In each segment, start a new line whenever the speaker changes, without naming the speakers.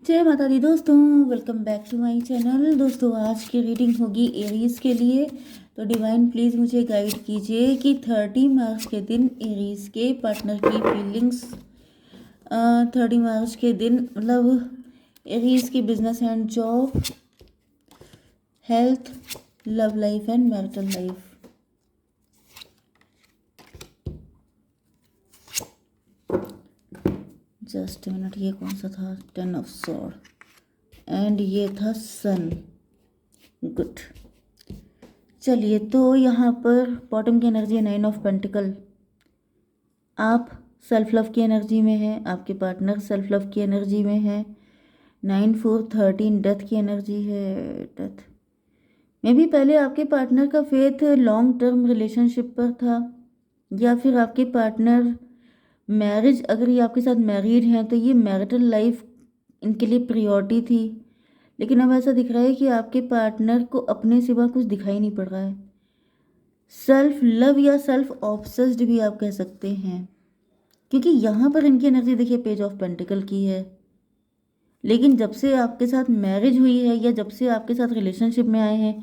जय माता दी दोस्तों, welcome back to my channel. दोस्तों आज की रीडिंग होगी एरीज के लिए। तो डिवाइन प्लीज़ मुझे गाइड कीजिए कि 30 मार्च के दिन एरीज के पार्टनर की फीलिंग्स, 30 मार्च के दिन मतलब एरीज की business and job, health, love life and marital life. Just minute, ये कौन सा था? 10 ऑफ सॉर्ड एंड ये था सन। गुड। चलिए, तो यहाँ पर बॉटम की एनर्जी है 9 ऑफ पेंटिकल। आप सेल्फ लव की एनर्जी में हैं, आपके पार्टनर सेल्फ लव की एनर्जी में है। 9 4 13 डेथ की एनर्जी है। डेथ में भी पहले आपके पार्टनर का फेथ लॉन्ग टर्म रिलेशनशिप पर था, या फिर आपके पार्टनर मैरिज, अगर ये आपके साथ मैरिड हैं तो ये मैरिटल लाइफ इनके लिए प्रायोरिटी थी। लेकिन अब ऐसा दिख रहा है कि आपके पार्टनर को अपने सिवा कुछ दिखाई नहीं पड़ रहा है। सेल्फ लव या सेल्फ ऑब्सेस्ड भी आप कह सकते हैं, क्योंकि यहाँ पर इनकी एनर्जी देखिए पेज ऑफ पेंटिकल की है। लेकिन जब से आपके साथ मैरिज हुई है या जब से आपके साथ रिलेशनशिप में आए हैं,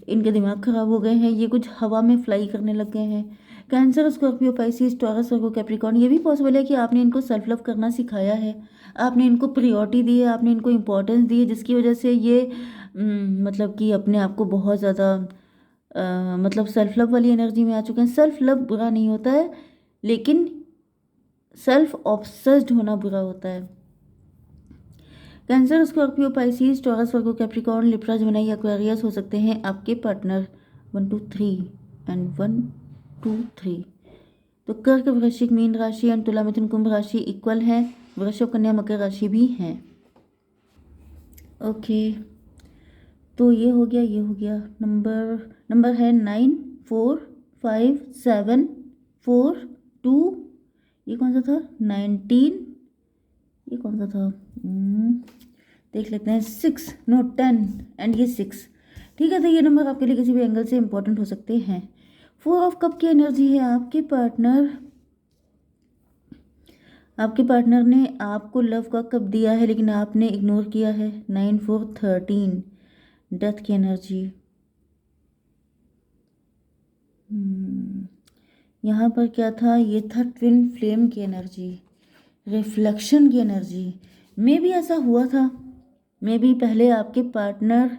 इनके दिमाग खराब हो गए हैं, ये कुछ हवा में फ्लाई करने लग गए हैं। कैंसर, स्कॉर्पियो, पाइसिस, टॉरस, वर्गो, कैप्रिकॉर्न, ये भी पॉसिबल है कि आपने इनको सेल्फ लव करना सिखाया है, आपने इनको प्रियोरिटी दी है, आपने इनको इम्पोर्टेंस दी है, जिसकी वजह से ये मतलब कि अपने आप को बहुत ज़्यादा मतलब सेल्फ लव वाली एनर्जी में आ चुके हैं। सेल्फ लव बुरा नहीं होता है, लेकिन सेल्फ ऑब्सेस्ड होना बुरा होता है। कैंसर, स्कॉर्पियो, पाइसिस, टॉरस, वर्गो, कैप्रिकॉर्न, लिब्रा, जेमिनी, एक्वेरियस हो सकते हैं आपके पार्टनर। 1 2 3 एंड 1 2 3। तो कर्क, वृश्चिक, मीन राशि एंड तुला, मिथुन, कुंभ राशि इक्वल है। वृषभ, कन्या, मकर राशि भी हैं। ओके, तो ये हो गया, ये हो गया। नंबर है 9 4 5 7 4 2। ये कौन सा था? 19। ये कौन सा था? देख लेते हैं। 6, नो 10 एंड ये 6। ठीक है, तो ये नंबर आपके लिए किसी भी एंगल से इंपॉर्टेंट हो सकते हैं। 4 ऑफ कप की एनर्जी है। आपके पार्टनर ने आपको लव का कप दिया है, लेकिन आपने इग्नोर किया है। 9 4 13 डेथ की एनर्जी। यहाँ पर क्या था? ये था ट्विन फ्लेम की एनर्जी, रिफ्लेक्शन की एनर्जी। मे भी ऐसा हुआ था, मे भी पहले आपके पार्टनर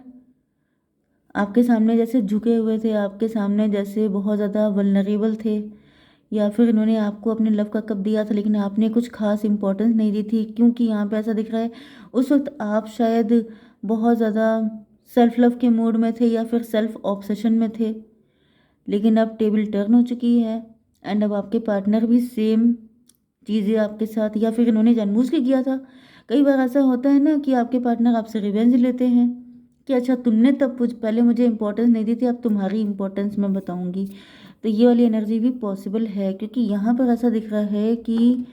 आपके सामने जैसे झुके हुए थे, आपके सामने जैसे बहुत ज़्यादा वल्नरेबल थे, या फिर इन्होंने आपको अपने लव का कप दिया था लेकिन आपने कुछ खास इंपॉर्टेंस नहीं दी थी, क्योंकि यहाँ पे ऐसा दिख रहा है उस वक्त आप शायद बहुत ज़्यादा सेल्फ लव के मूड में थे या फिर सेल्फ ऑब्सेशन में थे। लेकिन अब टेबल टर्न हो चुकी है एंड अब आपके पार्टनर भी सेम चीज़ें आपके साथ, या फिर इन्होंने जानबूझ के किया था। कई बार ऐसा होता है ना कि आपके पार्टनर आपसे रिवेंज लेते हैं कि अच्छा तुमने तब कुछ पहले मुझे इंपॉर्टेंस नहीं दी थी, अब तुम्हारी इंपॉर्टेंस मैं बताऊंगी। तो ये वाली एनर्जी भी पॉसिबल है, क्योंकि यहाँ पर ऐसा दिख रहा है कि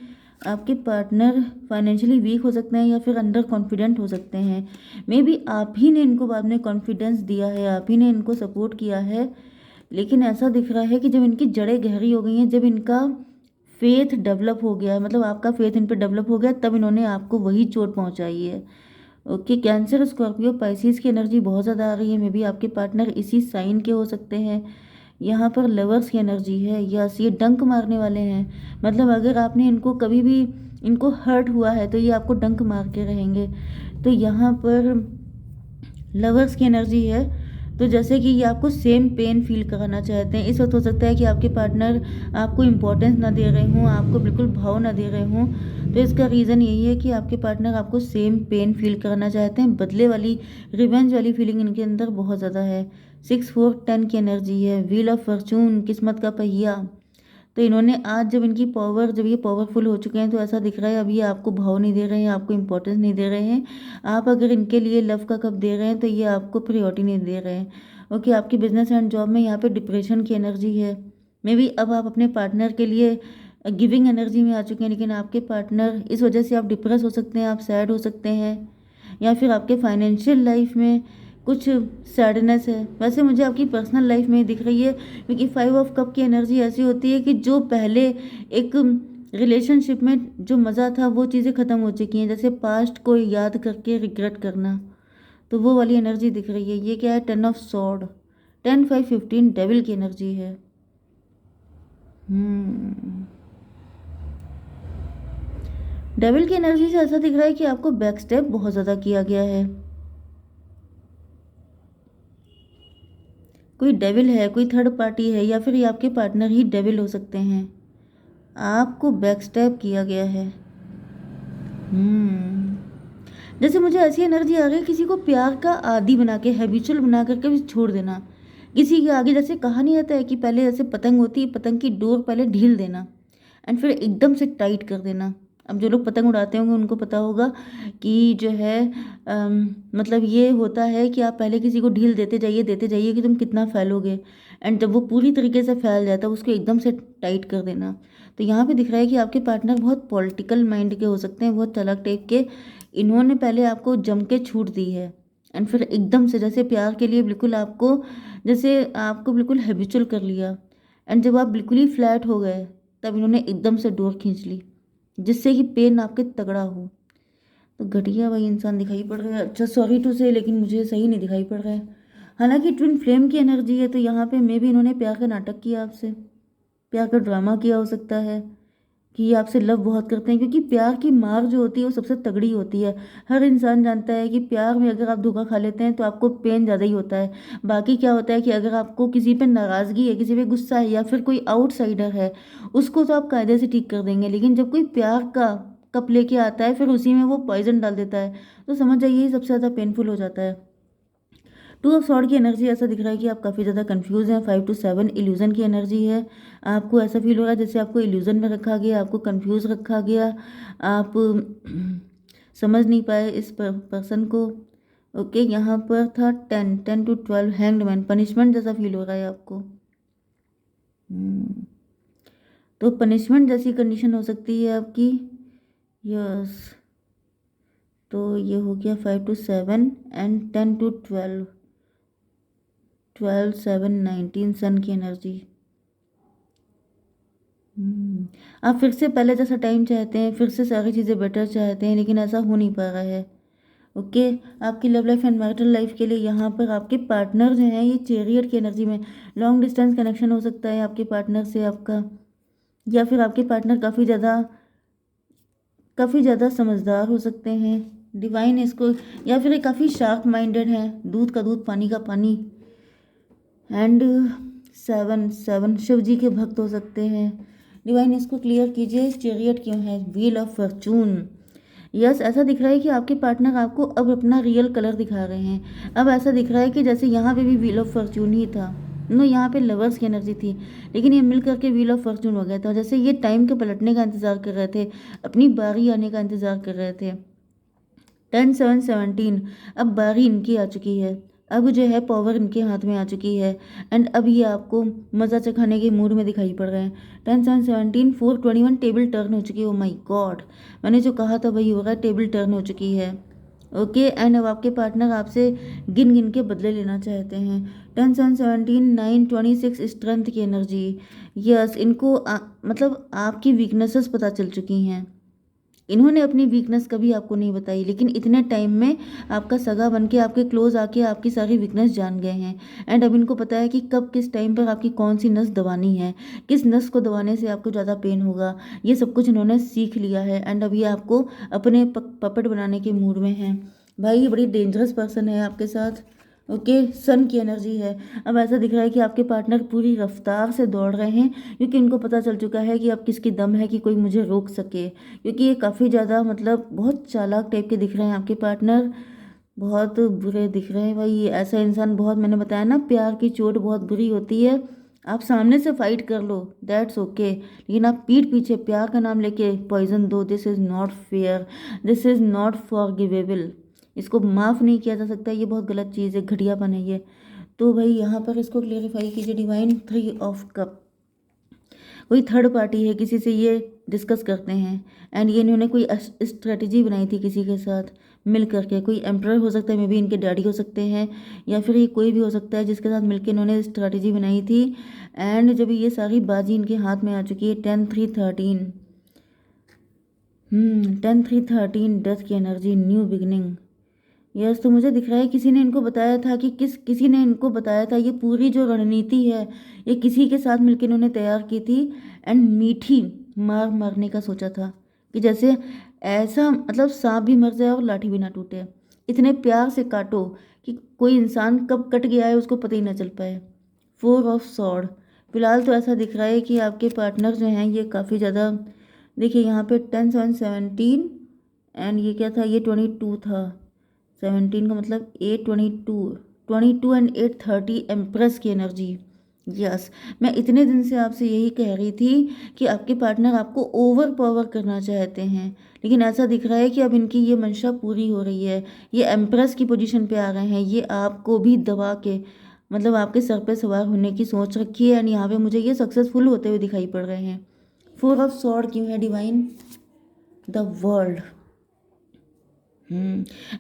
आपके पार्टनर फाइनेंशियली वीक हो सकते हैं या फिर अंडर कॉन्फिडेंट हो सकते हैं। मे बी आप ही ने इनको बाद में कॉन्फिडेंस दिया है, आप ही ने इनको सपोर्ट किया है। लेकिन ऐसा दिख रहा है कि जब इनकी जड़ें गहरी हो गई हैं, जब इनका फेथ डेवलप हो गया है, मतलब आपका फेथ इन पर डेवलप हो गया, तब इन्होंने आपको वही चोट पहुंचाई है। ओके, कैंसर, स्कॉर्पियो, पाइसिस की एनर्जी बहुत ज़्यादा आ रही है। मे बी आपके पार्टनर इसी साइन के हो सकते हैं। यहाँ पर लवर्स की एनर्जी है। यस, ये डंक मारने वाले हैं, मतलब अगर आपने इनको कभी भी इनको हर्ट हुआ है तो ये आपको डंक मार के रहेंगे। तो यहाँ पर लवर्स की एनर्जी है, तो जैसे कि ये आपको सेम पेन फील कराना चाहते हैं। इस वक्त हो सकता है कि आपके पार्टनर आपको इम्पोर्टेंस ना दे रहे हों, आपको बिल्कुल भाव ना दे रहे हों। तो इसका रीज़न यही है कि आपके पार्टनर आपको सेम पेन फील कराना चाहते हैं। बदले वाली, रिवेंज वाली फीलिंग इनके अंदर बहुत ज़्यादा है। 6 4 10 की एनर्जी है। व्हील ऑफ फॉर्चून, किस्मत का पहिया। तो इन्होंने आज जब ये पावरफुल हो चुके हैं, तो ऐसा दिख रहा है अभी ये आपको भाव नहीं दे रहे हैं, आपको इंपॉर्टेंस नहीं दे रहे हैं। आप अगर इनके लिए लव का कप दे रहे हैं तो ये आपको प्रायोरिटी नहीं दे रहे हैं। ओके, आपकी बिजनेस एंड जॉब में यहाँ पे डिप्रेशन की एनर्जी है। मे बी अब आप अपने पार्टनर के लिए गिविंग एनर्जी में आ चुके हैं, लेकिन आपके पार्टनर, इस वजह से आप डिप्रेस हो सकते हैं, आप सैड हो सकते हैं, या फिर आपके फाइनेंशियल लाइफ में कुछ सैडनेस है। वैसे मुझे आपकी पर्सनल लाइफ में दिख रही है, क्योंकि 5 ऑफ कप की एनर्जी ऐसी होती है कि जो पहले एक रिलेशनशिप में जो मज़ा था वो चीज़ें ख़त्म हो चुकी हैं, जैसे पास्ट को याद करके रिग्रेट करना, तो वो वाली एनर्जी दिख रही है। ये क्या है? 10 ऑफ सॉर्ड, 10 5 15 डेविल की एनर्जी है। डेविल की एनर्जी से ऐसा दिख रहा है कि आपको बैक स्टेप बहुत ज़्यादा किया गया है। कोई डेविल है, कोई थर्ड पार्टी है, या फिर ये आपके पार्टनर ही डेविल हो सकते हैं। आपको बैक स्टेप किया गया है। जैसे मुझे ऐसी एनर्जी आ रही है, किसी को प्यार का आदी बना के, हैबिचुअल बना करके भी छोड़ देना किसी के आगे। जैसे कहा नहीं जाता है कि पहले जैसे पतंग होती है, पतंग की डोर पहले ढील देना एंड फिर एकदम से टाइट कर देना। अब जो लोग पतंग उड़ाते होंगे उनको पता होगा कि जो है मतलब ये होता है कि आप पहले किसी को ढील देते जाइए कि तुम कितना फैलोगे, एंड जब वो पूरी तरीके से फैल जाता है उसको एकदम से टाइट कर देना। तो यहाँ पे दिख रहा है कि आपके पार्टनर बहुत पॉलिटिकल माइंड के हो सकते हैं, बहुत चालाक टाइप के। इन्होंने पहले आपको जम के छूट दी है एंड फिर एकदम से जैसे प्यार के लिए बिल्कुल आपको, जैसे आपको बिल्कुल हैबिचुअल कर लिया, एंड जब आप बिल्कुल ही फ्लैट हो गए तब इन्होंने एकदम से डोर खींच ली, जिससे कि पेन आपके तगड़ा हो। तो घटिया भाई इंसान दिखाई पड़ रहा है। अच्छा सॉरी टू से, लेकिन मुझे सही नहीं दिखाई पड़ रहा है। हालांकि ट्विन फ्लेम की एनर्जी है, तो यहाँ पे मे भी इन्होंने प्यार का नाटक किया आपसे, प्यार का ड्रामा किया हो सकता है कि ये आपसे लव बहुत करते हैं, क्योंकि प्यार की मार जो होती है वो सबसे तगड़ी होती है। हर इंसान जानता है कि प्यार में अगर आप धोखा खा लेते हैं तो आपको पेन ज़्यादा ही होता है। बाकी क्या होता है कि अगर आपको किसी पे नाराज़गी है, किसी पे गुस्सा है, या फिर कोई आउटसाइडर है, उसको तो आप कायदे से ठीक कर देंगे, लेकिन जब कोई प्यार का कप लेके आता है फिर उसी में वो पॉइजन डाल देता है, तो समझ जाइए ये सबसे ज़्यादा पेनफुल हो जाता है। टू ऑफ सॉर्ड की एनर्जी ऐसा दिख रहा है कि आप काफ़ी ज़्यादा कंफ्यूज हैं। 5 to 7 इल्यूजन की एनर्जी है। आपको ऐसा फील हो रहा है जैसे आपको इल्यूजन में रखा गया, आपको कंफ्यूज रखा गया, आप समझ नहीं पाए इस पर्सन को। ओके, यहाँ पर था 10 to 12 हैंग्ड मैन, पनिशमेंट जैसा फील हो रहा है आपको। तो पनिशमेंट जैसी कंडीशन हो सकती है आपकी। यस, तो ये हो गया 5 to 7 एंड 10 to 12, 12 7 19 सन की एनर्जी। आप फिर से पहले जैसा टाइम चाहते हैं, फिर से सारी चीज़ें बेटर चाहते हैं, लेकिन ऐसा हो नहीं पा रहा है। ओके, आपकी love life and marital life के लिए यहाँ पर आपके पार्टनर जो हैं ये चेरियट की एनर्जी में, लॉन्ग डिस्टेंस कनेक्शन हो सकता है आपके पार्टनर से आपका, या फिर आपके पार्टनर काफ़ी ज़्यादा समझदार हो सकते हैं, डिवाइन इसको, या फिर ये काफ़ी शार्प माइंडेड हैं, दूध का दूध पानी का पानी। एंड 7 शिव जी के भक्त हो सकते हैं। डिवाइन इसको क्लियर कीजिए, चैरियट क्यों है? Wheel of Fortune. यस, ऐसा दिख रहा है कि आपके पार्टनर आपको अब अपना रियल कलर दिखा रहे हैं। अब ऐसा दिख रहा है कि जैसे यहाँ पे भी व्हील ऑफ फॉर्चून ही था, नो यहाँ पे लवर्स की एनर्जी थी, लेकिन ये मिल करके व्हील ऑफ फॉर्चून हो गया था। जैसे ये टाइम के पलटने का इंतज़ार कर रहे थे, अपनी बारी आने का इंतज़ार कर रहे थे। 10 7 17, अब बारी इनकी आ चुकी है, अब जो है पावर इनके हाथ में आ चुकी है, एंड अब ये आपको मज़ा चखाने के मूड में दिखाई पड़ रहे हैं। 10 7 17 4 21 टेबल टर्न हो चुकी है। ओ माय गॉड, मैंने जो कहा था वही होगा, टेबल टर्न हो चुकी है। ओके, एंड अब आपके पार्टनर आपसे गिन गिन के बदले लेना चाहते हैं। 10 7 17 9 26 स्ट्रेंथ की एनर्जी। यस, इनको मतलब आपकी वीकनेसेस पता चल चुकी हैं। इन्होंने अपनी वीकनेस कभी आपको नहीं बताई, लेकिन इतने टाइम में आपका सगा बन के आपके क्लोज आके आपकी सारी वीकनेस जान गए हैं, एंड अब इनको पता है कि कब किस टाइम पर आपकी कौन सी नस दबानी है, किस नस को दबाने से आपको ज़्यादा पेन होगा। ये सब कुछ इन्होंने सीख लिया है, एंड अब ये आपको अपने पपेट बनाने के मूड में हैं। भाई ये बड़ी डेंजरस पर्सन है आपके साथ। ओके, सन की एनर्जी है। अब ऐसा दिख रहा है कि आपके पार्टनर पूरी रफ्तार से दौड़ रहे हैं, क्योंकि इनको पता चल चुका है कि अब किसकी दम है कि कोई मुझे रोक सके, क्योंकि ये काफ़ी ज़्यादा मतलब बहुत चालाक टाइप के दिख रहे हैं आपके पार्टनर, बहुत बुरे दिख रहे हैं भाई। ये ऐसा इंसान बहुत, मैंने बताया ना प्यार की चोट बहुत बुरी होती है। आप सामने से फाइट कर लो, दैट्स ओके, लेकिन आप पीठ पीछे प्यार का नाम लेके पॉइजन दो, this is not fair, this is not forgivable. इसको माफ़ नहीं किया जा सकता, ये बहुत गलत चीज़ है, घटियापन है ये। तो भाई यहाँ पर इसको क्लेरिफाई कीजिए। डिवाइन 3 ऑफ कप, कोई थर्ड पार्टी है, किसी से ये डिस्कस करते हैं, एंड ये इन्होंने कोई स्ट्रेटजी बनाई थी किसी के साथ मिल करके। कोई एम्प्रर हो सकता है, मे बी इनके डैडी हो सकते हैं, या फिर ये कोई भी हो सकता है जिसके साथ मिलकर इन्होंने स्ट्रेटजी बनाई थी, एंड जब ये सारी बाजी इनके हाथ में आ चुकी है 10 3 13, 10 3 13 डेथ की एनर्जी, न्यू बिगनिंग। यस, तो मुझे दिख रहा है किसी ने इनको बताया था कि किसी ने इनको बताया था, ये पूरी जो रणनीति है ये किसी के साथ मिलकर इन्होंने तैयार की थी। एंड मीठी मार मारने का सोचा था कि जैसे ऐसा मतलब सांप भी मर जाए और लाठी भी ना टूटे, इतने प्यार से काटो कि कोई इंसान कब कट गया है उसको पता ही ना चल पाए। 4 ऑफ सॉर्ड। फिलहाल तो ऐसा दिख रहा है कि आपके पार्टनर जो हैं ये काफ़ी ज़्यादा, देखिए यहाँ पे 10 7 17 एंड ये क्या था, ये 22 था। 17 का मतलब 8 22, 22 एंड 8 30, एम्प्रेस की एनर्जी। यस, मैं इतने दिन से आपसे यही कह रही थी कि आपके पार्टनर आपको ओवर पावर करना चाहते हैं, लेकिन ऐसा दिख रहा है कि अब इनकी ये मंशा पूरी हो रही है। ये एम्प्रेस की पोजीशन पे आ गए हैं, ये आपको भी दबा के मतलब आपके सर पे सवार होने की सोच रखी है। एंड यहाँ पे मुझे ये सक्सेसफुल होते हुए दिखाई पड़ रहे हैं। 4 ऑफ सॉर्ड क्यों है डिवाइन? The world.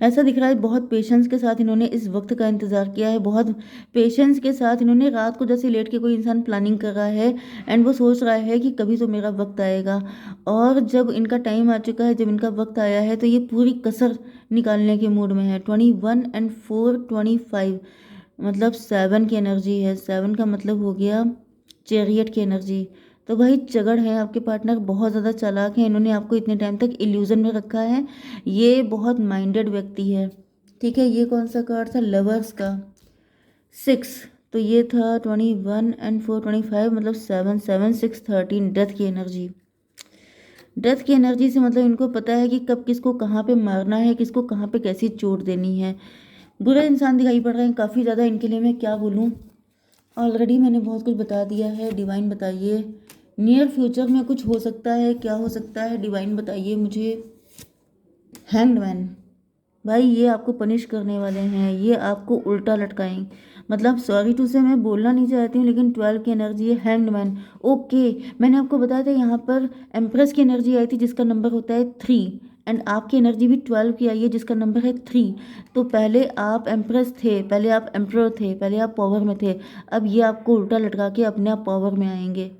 ऐसा दिख रहा है बहुत पेशेंस के साथ इन्होंने इस वक्त का इंतज़ार किया है, बहुत पेशेंस के साथ इन्होंने रात को जैसे लेट के कोई इंसान प्लानिंग कर रहा है एंड वो सोच रहा है कि कभी तो मेरा वक्त आएगा, और जब इनका टाइम आ चुका है, जब इनका वक्त आया है, तो ये पूरी कसर निकालने के मूड में है। 21 एंड 4 25, मतलब 7 की एनर्जी है। 7 का मतलब हो गया चैरियट की एनर्जी। तो भाई चगड़ है, आपके पार्टनर बहुत ज़्यादा चालाक हैं, इन्होंने आपको इतने टाइम तक इल्यूजन में रखा है। ये बहुत माइंडेड व्यक्ति है। ठीक है, ये कौन सा कार्ड था? लवर्स का 6। तो ये था 21 एंड 4 25, मतलब 7 7 6 13, डेथ की एनर्जी। डेथ की एनर्जी से मतलब इनको पता है कि कब किसको कहाँ पे मारना है, किसको कहाँ पे कैसी चोट देनी है। बुरे इंसान दिखाई पड़ रहे हैं काफ़ी ज़्यादा, इनके लिए मैं क्या बोलूँ। ऑलरेडी मैंने बहुत कुछ बता दिया है। डिवाइन बताइए नियर फ्यूचर में कुछ हो सकता है, क्या हो सकता है, डिवाइन बताइए मुझे। Hanged man. भाई ये आपको पनिश करने वाले हैं, ये आपको उल्टा लटकाएं, मतलब सॉरी टू से मैं बोलना नहीं चाहती हूँ, लेकिन 12 की एनर्जी है, हैंग्ड मैन। ओके, मैंने आपको बताया था यहाँ पर एम्प्रेस की एनर्जी आई थी जिसका नंबर होता है 3, एंड आपकी एनर्जी भी 12 की आई है जिसका नंबर है 3। तो पहले आप एम्प्रेस थे, पहले आप एम्प्रर थे, पहले आप पावर में थे, अब ये आपको उल्टा लटका के अपने आप पावर में आएंगे।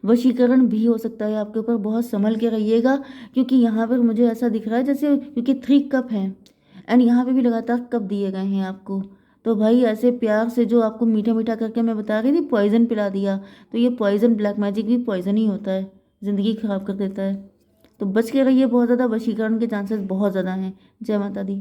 वशीकरण भी हो सकता है आपके ऊपर, बहुत संभल के रहिएगा, क्योंकि यहाँ पर मुझे ऐसा दिख रहा है जैसे, क्योंकि 3 कप हैं एंड यहाँ पे भी लगातार कप दिए गए हैं आपको। तो भाई ऐसे प्यार से जो आपको मीठा मीठा करके मैं बता रही थी पॉइजन पिला दिया, तो ये पॉइजन, ब्लैक मैजिक भी पॉइजन ही होता है, ज़िंदगी ख़राब कर देता है। तो बच के रहिए, बहुत ज़्यादा वशीकरण के चांसेस बहुत ज़्यादा हैं। जय माता दी।